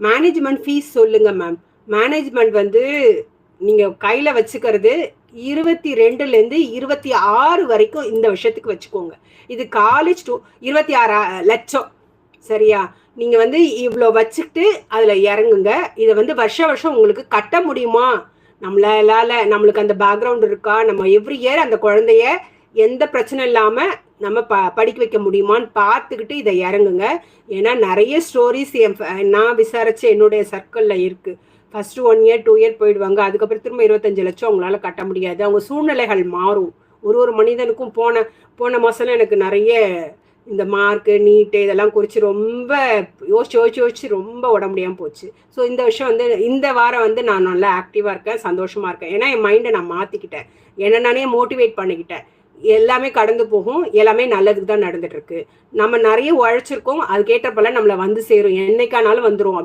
Management fees சொல்லுங்க ma'am. Management வந்து நீங்க கையில வச்சுக்கிறது 22லேருந்து 26 வரைக்கும் இந்த வருஷத்துக்கு வச்சுக்கோங்க. இது காலேஜ் 26 லட்சம். சரியா? நீங்க வந்து இவ்ளோ வச்சுக்கிட்டு அதுல இறங்குங்க. இத வந்து வருஷம் வருஷம் உங்களுக்கு கட்ட முடியுமா? நம்மளுக்கு அந்த பேக்ரவுண்ட் இருக்கா? நம்ம எவ்ரி இயர் அந்த குழந்தைய எந்த பிரச்சனை இல்லாம நம்ம படிக்க வைக்க முடியுமான்னு பார்த்துக்கிட்டு இதை இறங்குங்க. ஏன்னா நிறைய ஸ்டோரிஸ் நான் விசாரிச்சு என்னுடைய சர்க்கிள்ல இருக்கு. ஃபர்ஸ்ட் 1 இயர் 2 இயர் போயிடுவாங்க. அதுக்கப்புறம் திரும்ப 25 லட்சம் அவங்களால கட்ட முடியாது. அவங்க சூழ்நிலைகள் மாறும். ஒரு மனிதனுக்கும் போன மாசம்லாம் எனக்கு நிறைய இந்த மார்க்கு நீட்டு இதெல்லாம் குறித்து ரொம்ப யோசிச்சு ரொம்ப உடம்பு முடியாமல் போச்சு. ஸோ இந்த வருஷம் வந்து இந்த வாரம் வந்து நான் நல்லா ஆக்டிவாக இருக்கேன், சந்தோஷமாக இருக்கேன். ஏன்னா என் மைண்டை நான் மாற்றிக்கிட்டேன், என்ன நானே மோட்டிவேட் பண்ணிக்கிட்டேன். எல்லாமே கடந்து போகும், எல்லாமே நல்லதுக்கு தான் நடந்துட்டு இருக்கு. நம்ம நிறைய உழைச்சிருக்கோம், அதுக்கேற்ற போல நம்மளை வந்து சேரும், என்னைக்கானாலும் வந்துடும்.